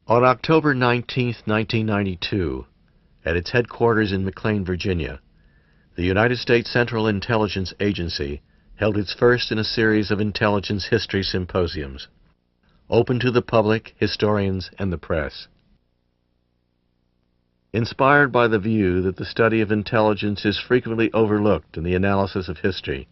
On October 19, 1992, at its headquarters in McLean, Virginia, the United States Central Intelligence Agency held its first in a series of intelligence history symposiums, open to the public, historians, and the press. Inspired by the view that the study of intelligence is frequently overlooked in the analysis of history,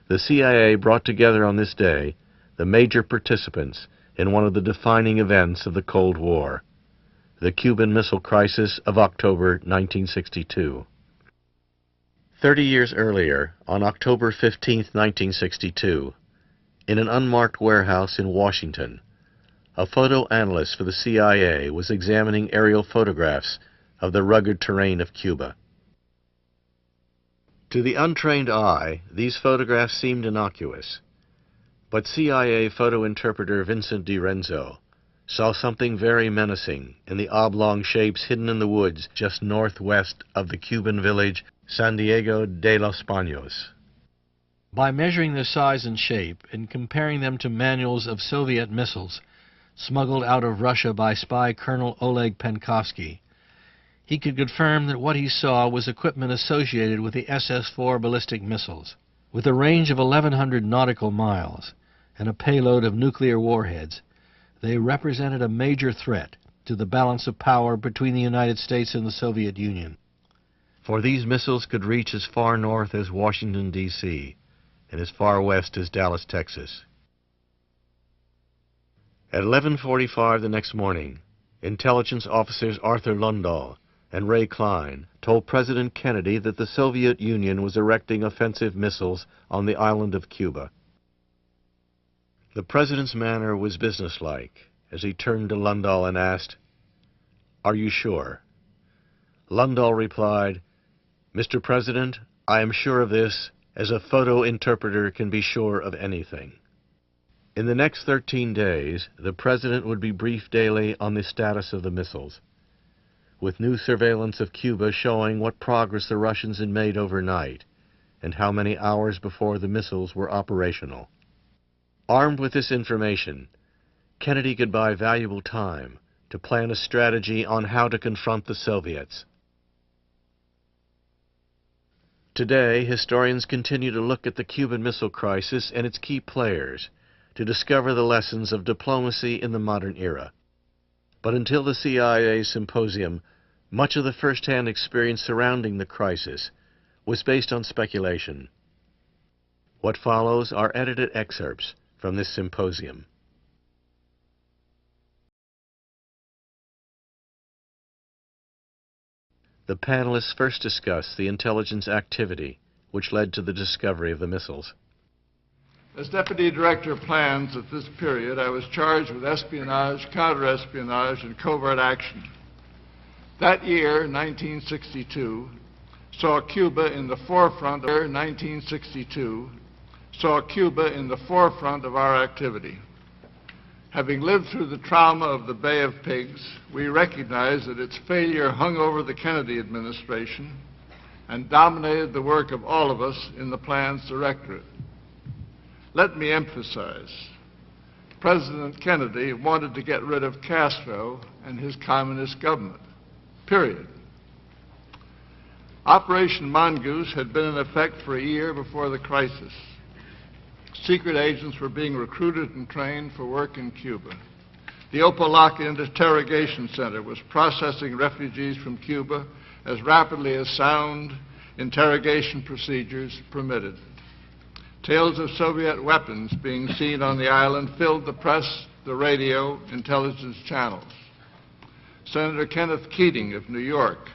the CIA brought together on this day the major participants in one of the defining events of the Cold War, the Cuban Missile Crisis of October 1962. 30 years earlier, on October 15, 1962, in an unmarked warehouse in Washington, a photo analyst for the CIA was examining aerial photographs of the rugged terrain of Cuba. To the untrained eye, these photographs seemed innocuous, but CIA photo interpreter Vincent DiRenzo saw something very menacing in the oblong shapes hidden in the woods just northwest of the Cuban village San Diego de los Baños. By measuring their size and shape and comparing them to manuals of Soviet missiles smuggled out of Russia by spy Colonel Oleg Penkovsky, he could confirm that what he saw was equipment associated with the SS-4 ballistic missiles. With a range of 1,100 nautical miles and a payload of nuclear warheads, they represented a major threat to the balance of power between the United States and the Soviet Union. For these missiles could reach as far north as Washington, D.C., and as far west as Dallas, Texas. At 11:45 the next morning, intelligence officers Arthur Lundahl and Ray Klein told President Kennedy that the Soviet Union was erecting offensive missiles on the island of Cuba. The President's manner was businesslike as he turned to Lundahl and asked, "Are you sure?" Lundahl replied, "Mr. President, I am sure of this as a photo interpreter can be sure of anything." In the next 13 days, the President would be briefed daily on the status of the missiles, with new surveillance of Cuba showing what progress the Russians had made overnight and how many hours before the missiles were operational. Armed with this information, Kennedy could buy valuable time to plan a strategy on how to confront the Soviets. Today, historians continue to look at the Cuban Missile Crisis and its key players to discover the lessons of diplomacy in the modern era. But until the CIA symposium, much of the first-hand experience surrounding the crisis was based on speculation. What follows are edited excerpts from this symposium. The panelists first discuss the intelligence activity which led to the discovery of the missiles. As Deputy Director of Plans at this period, I was charged with espionage, counter-espionage, and covert action. That year, 1962, saw Cuba in the forefront of our activity. Having lived through the trauma of the Bay of Pigs, we recognize that its failure hung over the Kennedy administration and dominated the work of all of us in the Plans Directorate. Let me emphasize, President Kennedy wanted to get rid of Castro and his communist government, period. Operation Mongoose had been in effect for a year before the crisis. Secret agents were being recruited and trained for work in Cuba. The Opalaca Interrogation Center was processing refugees from Cuba as rapidly as sound interrogation procedures permitted. Tales of Soviet weapons being seen on the island filled the press, the radio, intelligence channels. Senator Kenneth Keating of New York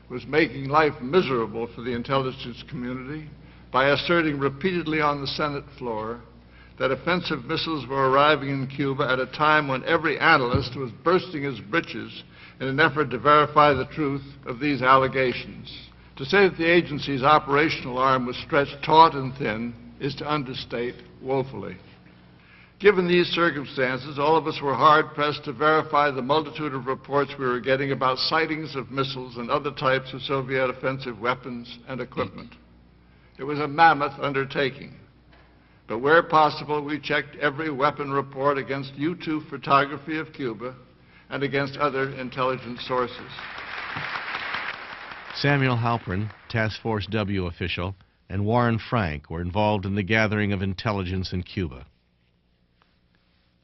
was making life miserable for the intelligence community by asserting repeatedly on the Senate floor that offensive missiles were arriving in Cuba at a time when every analyst was bursting his britches in an effort to verify the truth of these allegations. To say that the agency's operational arm was stretched taut and thin is to understate woefully. Given these circumstances, all of us were hard-pressed to verify the multitude of reports we were getting about sightings of missiles and other types of Soviet offensive weapons and equipment. It was a mammoth undertaking. But where possible, we checked every weapon report against U-2 photography of Cuba and against other intelligence sources. Samuel Halpern, Task Force W official, and Warren Frank were involved in the gathering of intelligence in Cuba.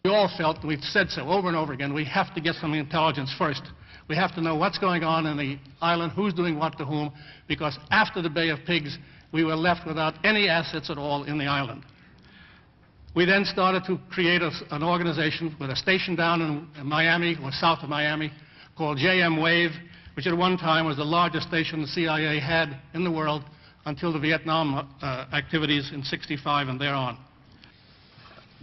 We all felt, and we've said so over and over again, we have to get some intelligence first. We have to know what's going on in the island, who's doing what to whom, because after the Bay of Pigs, we were left without any assets at all in the island. We then started to create an organization with a station down in Miami, or south of Miami, called JM Wave, which at one time was the largest station the CIA had in the world until the Vietnam activities in '65 and thereon.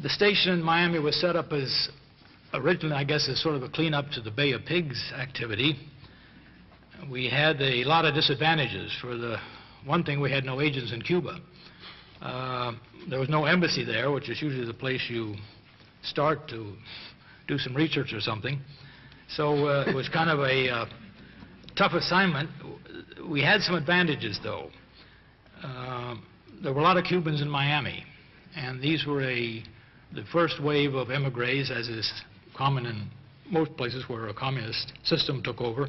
The station in Miami was set up as originally, I guess, as sort of a cleanup to the Bay of Pigs activity. We had a lot of disadvantages. For the one thing, we had no agents in Cuba. There was no embassy there, which is usually the place you start to do some research or something. So it was kind of a tough assignment. We had some advantages, though. There were a lot of Cubans in Miami, and these were the first wave of emigres, as is common in most places where a communist system took over,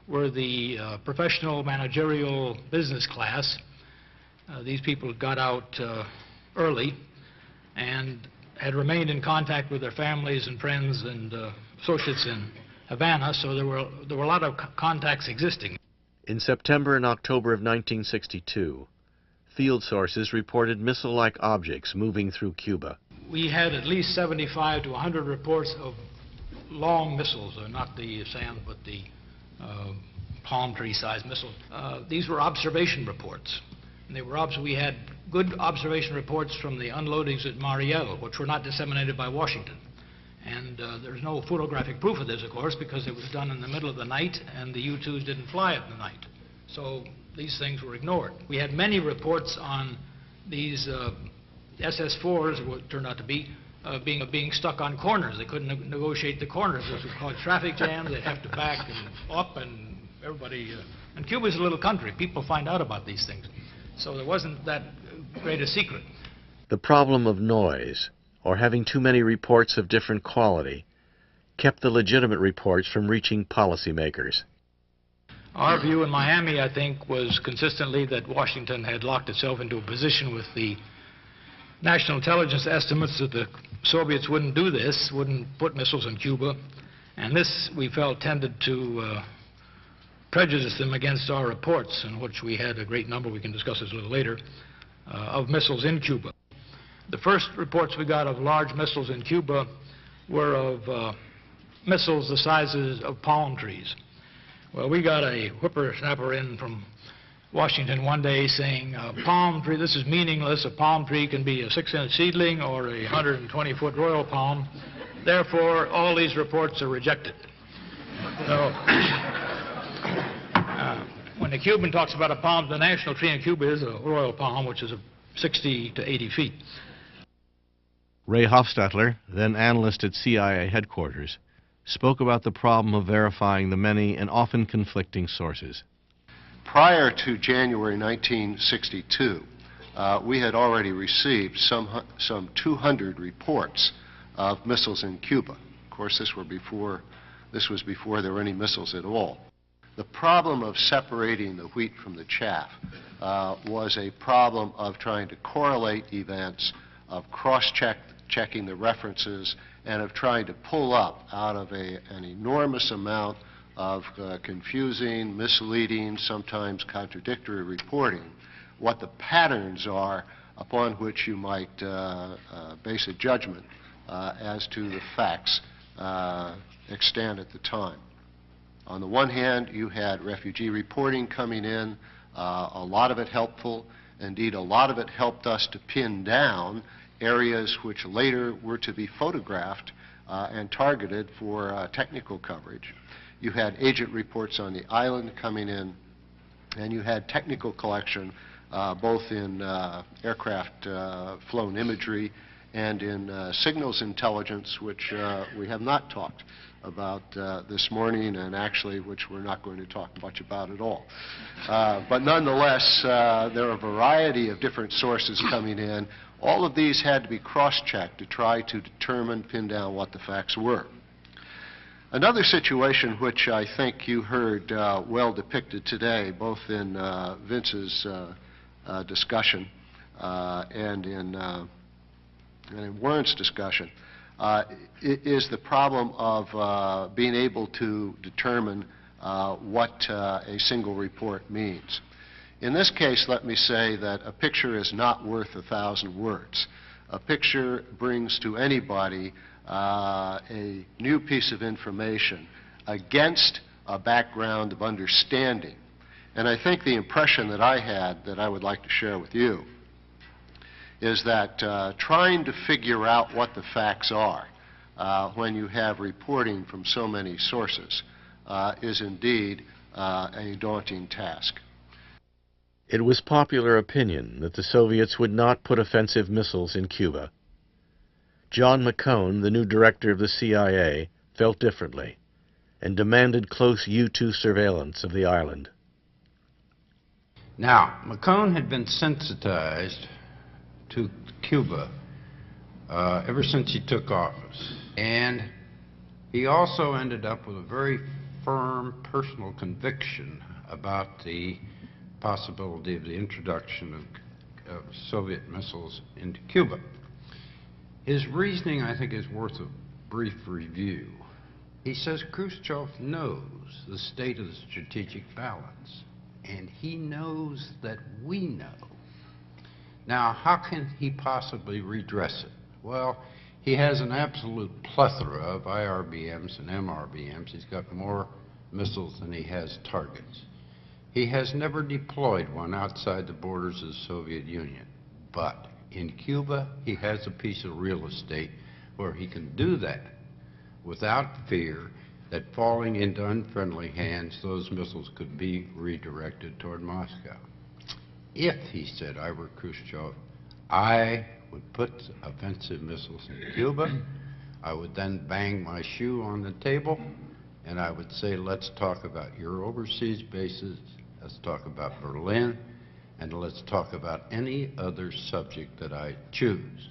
were the professional, managerial, business class. These people got out early and had remained in contact with their families and friends and associates in Havana, so there were a lot of contacts existing. In September and October of 1962, field sources reported missile-like objects moving through Cuba. We had at least 75 to 100 reports of long missiles, not the SAM, but the palm tree-sized missiles. These were observation reports. And we had good observation reports from the unloadings at Mariel, which were not disseminated by Washington. And there's no photographic proof of this, of course, because it was done in the middle of the night, and the U-2s didn't fly at the night. So these things were ignored. We had many reports on these SS-4s, what turned out to be, being stuck on corners. They couldn't negotiate the corners. This was called traffic jams. They'd have to back and up, and everybody... and Cuba's a little country. People find out about these things. So there wasn't that great a secret. The problem of noise, or having too many reports of different quality, kept the legitimate reports from reaching policymakers. Our view in Miami, I think, was consistently that Washington had locked itself into a position with the national intelligence estimates that the Soviets wouldn't do this, wouldn't put missiles in Cuba, and this, we felt, tended to prejudice them against our reports, in which we had a great number, we can discuss this a little later, of missiles in Cuba. The first reports we got of large missiles in Cuba were of missiles the sizes of palm trees. Well, we got a whippersnapper in from Washington one day saying, palm tree, this is meaningless. A palm tree can be a 6-inch seedling or a 120-foot royal palm. Therefore, all these reports are rejected. So, when the Cuban talks about a palm, the national tree in Cuba is a royal palm, which is 60 to 80 feet. Rae Huffstutler, then analyst at CIA headquarters, spoke about the problem of verifying the many and often conflicting sources. Prior to January 1962, we had already received some 200 reports of missiles in Cuba. Of course, this was before there were any missiles at all. The problem of separating the wheat from the chaff was a problem of trying to correlate events, of cross-checking the references, and of trying to pull up out of an enormous amount of confusing, misleading, sometimes contradictory reporting, what the patterns are upon which you might base a judgment as to the facts extant at the time. On the one hand, you had refugee reporting coming in, a lot of it helpful. Indeed, a lot of it helped us to pin down areas which later were to be photographed and targeted for technical coverage. You had agent reports on the island coming in, and you had technical collection both in aircraft flown imagery and in signals intelligence, which we have not talked about this morning, and actually which we're not going to talk much about at all. But nonetheless, there are a variety of different sources coming in. All of these had to be cross-checked to try to determine, pin down what the facts were. Another situation which I think you heard well depicted today, both in Vince's discussion and in Warren's discussion, is the problem of being able to determine what a single report means. In this case, let me say that a picture is not worth 1,000 words. A picture brings to anybody a new piece of information against a background of understanding. And I think the impression that I had that I would like to share with you is that trying to figure out what the facts are when you have reporting from so many sources is indeed a daunting task. It was popular opinion that the Soviets would not put offensive missiles in Cuba. John McCone, the new director of the CIA, felt differently and demanded close U-2 surveillance of the island. Now, McCone had been sensitized to Cuba ever since he took office, and he also ended up with a very firm personal conviction about the possibility of the introduction of Soviet missiles into Cuba. His reasoning, I think, is worth a brief review. He says Khrushchev knows the state of the strategic balance, and he knows that we know. Now, how can he possibly redress it? Well, he has an absolute plethora of IRBMs and MRBMs. He's got more missiles than he has targets. He has never deployed one outside the borders of the Soviet Union. But in Cuba, he has a piece of real estate where he can do that without fear that falling into unfriendly hands, those missiles could be redirected toward Moscow. If, he said, I were Khrushchev, I would put offensive missiles in Cuba. I would then bang my shoe on the table, and I would say, let's talk about your overseas bases, let's talk about Berlin, and let's talk about any other subject that I choose.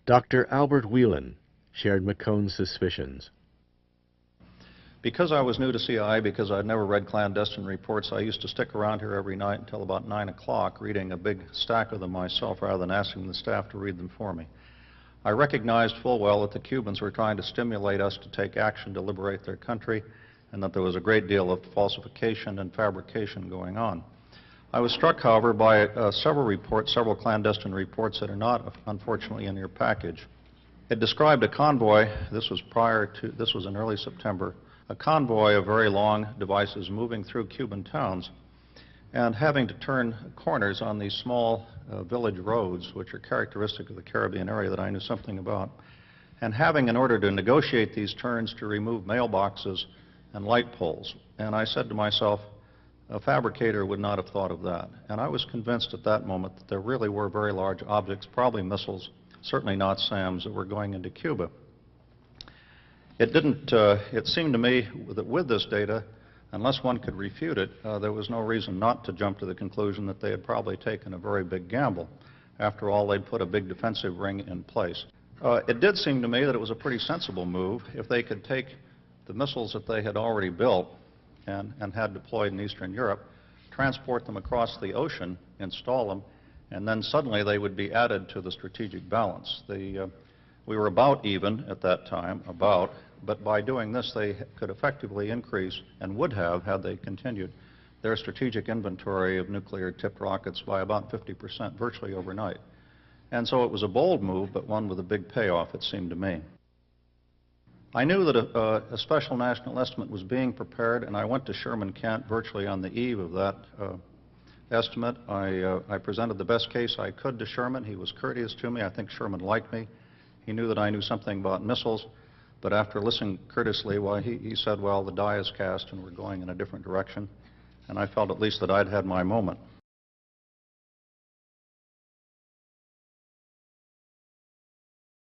Dr. Albert Wheelon shared McCone's suspicions. Because I was new to CIA, because I'd never read clandestine reports, I used to stick around here every night until about 9 o'clock reading a big stack of them myself rather than asking the staff to read them for me. I recognized full well that the Cubans were trying to stimulate us to take action to liberate their country, and that there was a great deal of falsification and fabrication going on. I was struck, however, by several clandestine reports that are not, unfortunately, in your package. It described a convoy, this was in early September, a convoy of very long devices moving through Cuban towns and having to turn corners on these small village roads, which are characteristic of the Caribbean area that I knew something about, and having, in order to negotiate these turns, to remove mailboxes and light poles. And I said to myself, a fabricator would not have thought of that. And I was convinced at that moment that there really were very large objects, probably missiles, certainly not SAMs, that were going into Cuba. It seemed to me that with this data, unless one could refute it, there was no reason not to jump to the conclusion that they had probably taken a very big gamble. After all, they'd put a big defensive ring in place. It did seem to me that it was a pretty sensible move if they could take the missiles that they had already built and had deployed in Eastern Europe, transport them across the ocean, install them, and then suddenly they would be added to the strategic balance. We were about even at that time, but by doing this they could effectively increase, and would have had they continued, their strategic inventory of nuclear-tipped rockets by about 50%, virtually overnight. And so it was a bold move, but one with a big payoff, it seemed to me. I knew that a special national estimate was being prepared, and I went to Sherman Kent virtually on the eve of that estimate. I presented the best case I could to Sherman. He was courteous to me. I think Sherman liked me. He knew that I knew something about missiles, but after listening courteously, well, he said, well, the die is cast and we're going in a different direction. And I felt at least that I'd had my moment.